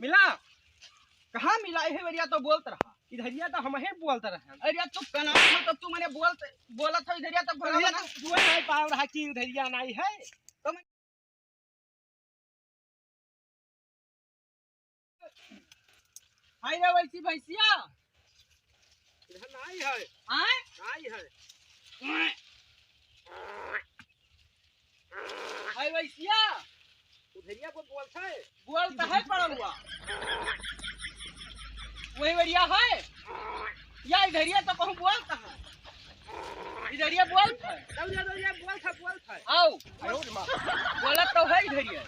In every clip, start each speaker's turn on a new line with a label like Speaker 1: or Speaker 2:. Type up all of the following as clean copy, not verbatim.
Speaker 1: मिला कहाँ मिला है बढ़िया तो बोलत रहा इधरिया तो हम ही बोलते रहे।
Speaker 2: अरे तू कना मतलब तू मैंने बोला था इधरिया तक
Speaker 1: बढ़िया तो बोल नहीं पाव रहा कि इधरिया नहीं है
Speaker 2: तो हाय रे वैसी भैंसिया
Speaker 1: इधर नहीं है
Speaker 2: आए
Speaker 1: नहीं है
Speaker 2: हाय वैसिया
Speaker 1: उधरिया को बोलता है
Speaker 2: बोलता है पड़ा हुआ वही बढ़िया है या इधरिया तो कहूँ बोलता है इधरिया बोलता है
Speaker 1: इधरिया बोलता है
Speaker 2: आओ
Speaker 1: अरे मां
Speaker 2: बोला तो है इधरिया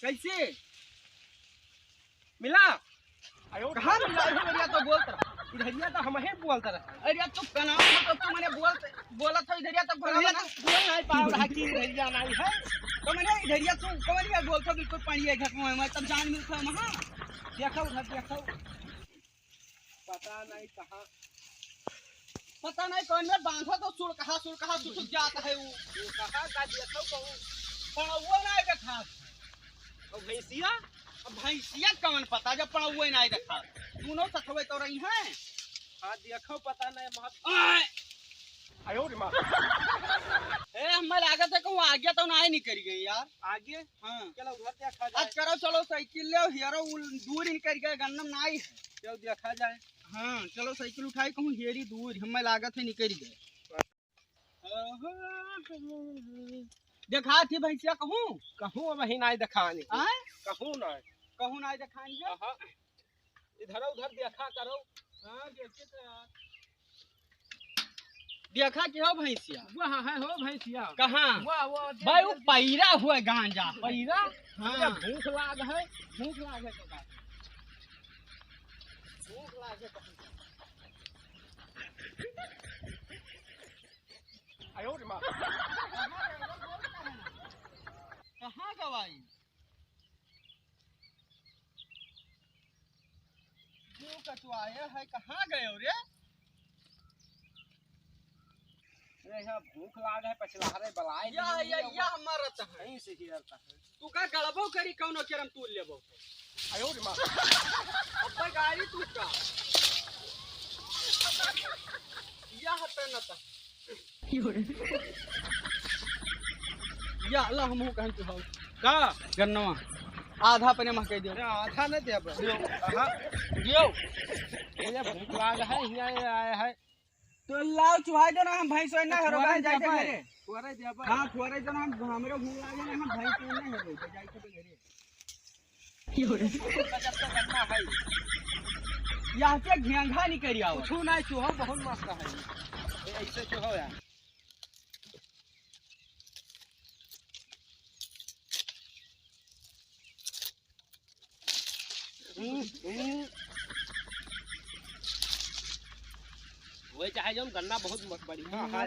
Speaker 2: कैसे
Speaker 1: मिला
Speaker 2: कहाँ मिला है बढ़िया तो बोलता रहा
Speaker 1: इधरिया तो हम ही बोलते रहे।
Speaker 2: अरे तू कना मतलब तू मैंने बोला था इधरिया तक
Speaker 1: बढ़िया तो बोल नहीं पाव रहा कि इधरिया नहीं है
Speaker 2: तो मैंने इधरिया तू कौन क्या बोलता बिल्कुल पानी है घर में तब जान मिलता है वहाँ
Speaker 1: देखो उधर देखो पता नहीं कहाँ
Speaker 2: पता नहीं कौन में बांधा तो सुर कहाँ सुट जाता है वो
Speaker 1: कहाँ का देखो कहूँ
Speaker 2: पड़ौआ नहीं देखा
Speaker 1: और भैंसिया
Speaker 2: अब भैंसिया कौन पता जब पड़ौआ नहीं देखा दोनों सखवे तो रही हैं
Speaker 1: हाँ देखो पता नहीं महत आयो रे मां
Speaker 2: ए हमें लागत है कि वो आगे तो नहीं निकल गई यार
Speaker 1: आगे
Speaker 2: हाँ
Speaker 1: चलो उधर देखा जाए।
Speaker 2: आज करो चलो साइकिल ले हियरो दूर ही निकल गए गन्नम नहीं है
Speaker 1: चलो देखा जाए।
Speaker 2: हाँ चलो साइकिल उठाई कहूँ हेरी दूर हमें लागत है निकल गए देखा थी भैंसिया कहूँ
Speaker 1: कहूँ वही नहीं दिखाने
Speaker 2: आए
Speaker 1: कहूँ
Speaker 2: नहीं दिखाएंगे
Speaker 1: इधर उधर देखा करो। हाँ देखे तो यार
Speaker 2: देखा कि हो भैंसिया
Speaker 1: वहाँ है हो भैंसिया
Speaker 2: कहाँ
Speaker 1: वो
Speaker 2: भाई वो पैरा हुआ गांजा
Speaker 1: पैरा
Speaker 2: हाँ
Speaker 1: भूख लाग है तो बात
Speaker 2: भूख लागे
Speaker 1: आयो रे मां
Speaker 2: कहाँ गवाई जो कटवाया है कहाँ गए हो रे
Speaker 1: यहाँ भूख लाग है पछलारे बलाए
Speaker 2: या हमारा तो है
Speaker 1: यहीं से हिरता है।
Speaker 2: तू का गड़बो करी कौनो केरम तू लेबो
Speaker 1: आयो रे मां
Speaker 2: अब गाड़ी तू का या हटे न ता या अल्लाह हम कहन तू हो
Speaker 1: का
Speaker 2: गन्नवा आधा पने मकई दियो
Speaker 1: आधा नहीं दे
Speaker 2: हां दियो
Speaker 1: ये भूख लाग है यहाँ आया है
Speaker 2: तो लाओ चुहाई दो ना हम भैंस ना हरो बहन जाते घरे
Speaker 1: थोड़े दे पर
Speaker 2: हां थोड़े जन हम हमरे भूख लागे ना हम भैंस ना हरो जाई के घरे
Speaker 1: गजब तो करना है
Speaker 2: यहाँ से घेंघा निकल आओ
Speaker 1: कुछ नहीं चूहो बहुत मस्त है ऐसे चूहो यार वही चाहे जो गन्ना बहुत बढ़िया है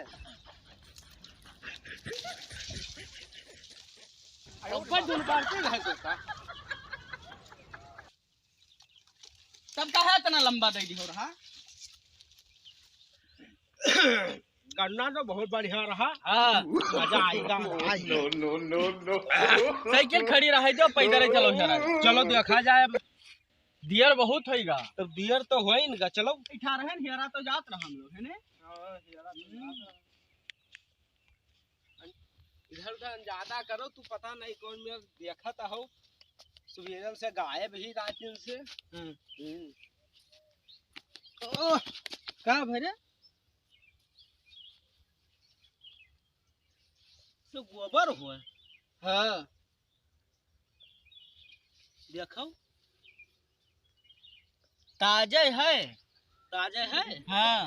Speaker 1: ऊपर जो बाढ़ते है तो का
Speaker 2: तब का है इतना लंबा दे दी हो रहा
Speaker 1: गन्ना तो बहुत बढ़िया रहा
Speaker 2: हां
Speaker 1: मजा आएगा
Speaker 3: नो
Speaker 2: साइकिल खड़ी रहे जो पैदल चलो जरा
Speaker 1: चलो देखा जाए
Speaker 2: दियर बहुत होएगा
Speaker 1: तो दियर तो हो ही ना चलो
Speaker 2: बैठा रहे हेरा तो जात रहा हम लोग है ने
Speaker 1: इधर उधर ज्यादा करो तू पता नहीं कौन में देखा था हो सुबह से गायब ही रात दिन से
Speaker 2: का भरे
Speaker 1: तो गोबर हुआ
Speaker 2: हां
Speaker 1: देखो
Speaker 2: ताजे है हां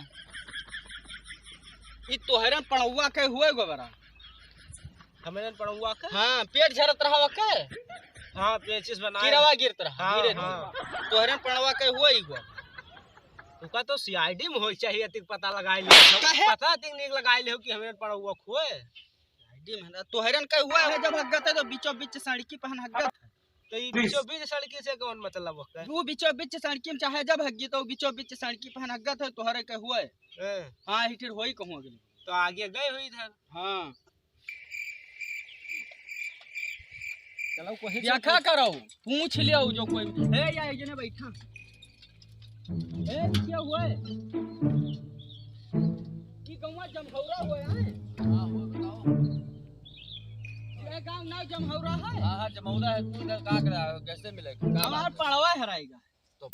Speaker 2: ई तोहरे पड़ौआ के हुए गोबरा
Speaker 1: हमें पड़ुआ का
Speaker 2: हां पेट झरत रहा के
Speaker 1: हाँ पेचिस बना
Speaker 2: गिरवा गिरत रहा
Speaker 1: हाँ,
Speaker 2: गिरे
Speaker 1: हाँ।
Speaker 2: तोहरे पड़वा के हुआ ही गो
Speaker 1: तुका तो सीआईडी में हो चाहिए तिक पता लगाई ले
Speaker 2: काहे?
Speaker 1: पता तिक निक लगाई ले हो कि हमें पड़ुआ खोए
Speaker 2: आईडी में तोहरे के हुआ है जब हगत है तो बीचों बीच सड़की पहन हगत
Speaker 1: तो ये बीचों बीच सड़की से कौन मतलब होता है
Speaker 2: वो बीचों बीच सड़की में चाहे जब हगी तो बीचों बीच सड़की पहन हगत है तोहरे के हुआ हां हिटर होई कहूं अगले
Speaker 1: तो आगे गए हुई इधर
Speaker 2: हां
Speaker 1: चलो कोई
Speaker 2: देखा करो, पूछ लियो जो कोई है या जने बैठा ए क्या हुआ है की गौवा जमहौरा हुआ है। हां वो बताओ ये गांव ना जमहौरा है। हां जमहौरा है। तू इधर का कर रहा है, कैसे मिलेगा? हमार पड़वा हराएगा तो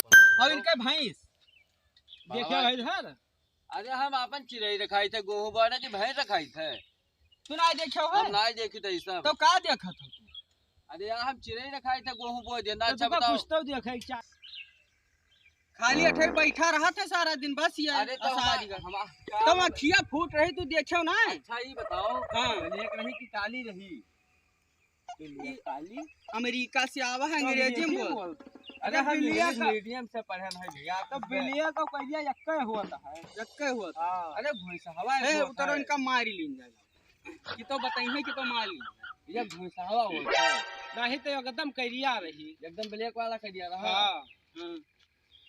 Speaker 2: और इनके भैंस देखियो है इधर।
Speaker 4: अरे हम अपन चिड़ै रखाई थे, गोहू बाड़ा की भैंस रखाई थे।
Speaker 2: तू ना देखियो है?
Speaker 4: हम ना देखी थे सब।
Speaker 2: तो का देखत हो तू?
Speaker 4: अरे यार हम चिड़ै रखाई थे, गोहू बो देना।
Speaker 1: तो
Speaker 4: अच्छा
Speaker 1: तुका
Speaker 4: बताओ।
Speaker 1: कुछ तो देखे क्या
Speaker 2: खाली अठे बैठा रहा था सारा दिन बस ये।
Speaker 4: अरे तो हम
Speaker 2: तब अखिया फूट रही तू देखियो ना।
Speaker 4: अच्छा ही बताओ।
Speaker 2: हाँ।
Speaker 4: ब्लैक रही कि काली रही?
Speaker 2: काली अमेरिका से आवा है, अंग्रेजी में बोल।
Speaker 4: अरे हम इंग्लिश मीडियम से पढ़े हैं भैया।
Speaker 1: तो बिलिया का कहिया यक्के होता है।
Speaker 2: रखे हुआ था।
Speaker 1: हां
Speaker 4: अरे भैंसवा
Speaker 2: ए उतर इनका मारी लीन जाएगा कि तो बताई है कि तो मार ली।
Speaker 4: ये भैंसवा होता है।
Speaker 1: नहीं तो एकदम करिया रही।
Speaker 4: एकदम ब्लैक वाला कर दिया रहा।
Speaker 1: हां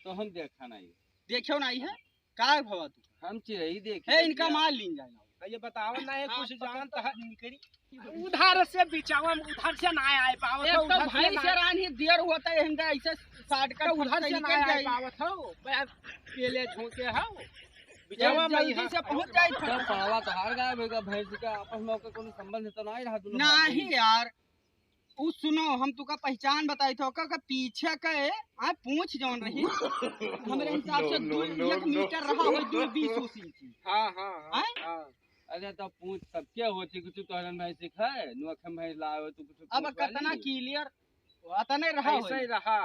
Speaker 4: तो हम देखा नहीं।
Speaker 2: देखियो ना है का भवा तू?
Speaker 4: हम चिड़ै देखे
Speaker 2: है इनका मार लीन जाएगा।
Speaker 1: तो ये बताओ ना है कुछ जानता है
Speaker 2: करी
Speaker 1: उधर से बिचावा उधर से ना आए पावत
Speaker 2: एक
Speaker 1: हो।
Speaker 2: तो भाई से रानी देर होता है हिंदा ऐसे शॉर्टकट
Speaker 1: उधर से ना आए पावत हो। पहले झोंके हो बिचावा में
Speaker 2: जल्दी से पहुंच जाए
Speaker 4: तो पड़वा तो हार गया बेगा। भैंस का आपस में ओके कोनो संबंध तो नहीं रहा दोनों।
Speaker 2: नहीं यार उ सुनो हम तुका पहचान बताई थे ओका का पीछे का है आ पूछ जौन रही हमरे हिसाब से 1 मीटर रहा हो, 220 इंच।
Speaker 1: हां हां हां।
Speaker 4: अरे तो पूछ सबके होती कुछ तो हरन भाई सिखाए नुअखे में लाओ तो कुछ।
Speaker 2: अब कितना क्लियर आता नहीं रहा
Speaker 1: ऐसे ही रहा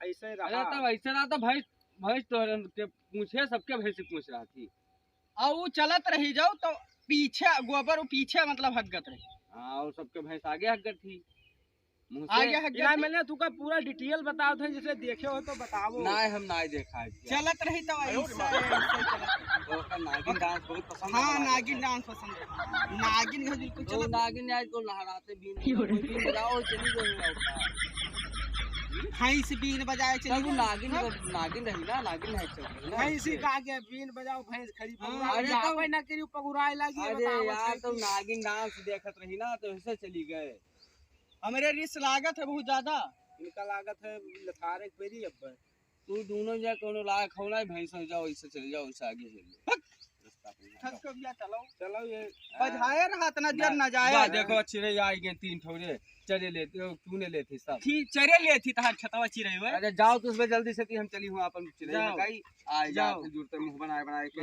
Speaker 1: ऐसे ही
Speaker 4: अरे
Speaker 1: रहा।
Speaker 4: तब ऐसे ना तो भैंस भैंस तो हरन के पूछे सबके भैंस से पूछ रहा थी।
Speaker 2: और वो चलत रही जाओ तो पीछे गोबर पीछे मतलब हगत रही।
Speaker 4: हाँ और सबके भैंस आगे हगत थी मुंह से।
Speaker 2: आगे
Speaker 1: यार
Speaker 2: हगत
Speaker 1: मैंने तुका पूरा डिटेल बताओ थे जैसे देखे हो तो बताओ।
Speaker 4: ना हम ना देखा है।
Speaker 2: चलत रही तो ऐसे चलत।
Speaker 4: तो उसका नागिन डांस बहुत पसंद
Speaker 2: हाँ
Speaker 4: है।
Speaker 2: नागिन डांस पसंद है। नागिन का बिल्कुल
Speaker 4: तो
Speaker 2: चलत।
Speaker 4: नागिन आज को लहराते बीन बजाओ चली गई।
Speaker 2: भैंस बीन बजाए चली गई।
Speaker 4: नागिन नागिन रही ना, नागिन है चल
Speaker 1: भैंस ही का के बीन बजाओ भैंस खड़ी
Speaker 2: हाँ,
Speaker 1: अरे
Speaker 4: तो-
Speaker 1: कोई ना करी पगुराए लगी।
Speaker 4: अरे यार तो नागिन डांस देखत रही ना तो ऐसे चली गए।
Speaker 2: हमारे रिस लागत है बहुत ज्यादा।
Speaker 1: इनका लागत है लथारे पेरी अब।
Speaker 4: तू दोनों जा कोनो लायक हो ना भैंस हो जाओ इससे चले जाओ इससे आगे चलिए।
Speaker 2: थक को बिया चलो
Speaker 1: चलो ये
Speaker 2: बजाए रहा इतना देर न जाए।
Speaker 4: जा देखो चिड़ै आई गए 3 ठोरे चले लेते हो तूने लेते सब।
Speaker 2: ठीक चरे ले थी तहार खतवा चिरई हुए।
Speaker 4: अरे जाओ तो उसमें जल्दी से कि हम चली हूँ अपन चिड़ै
Speaker 2: जाओ।
Speaker 4: लगाई आ
Speaker 2: जाओ।
Speaker 4: जाओ जुड़ते मुंह बनाए बनाए के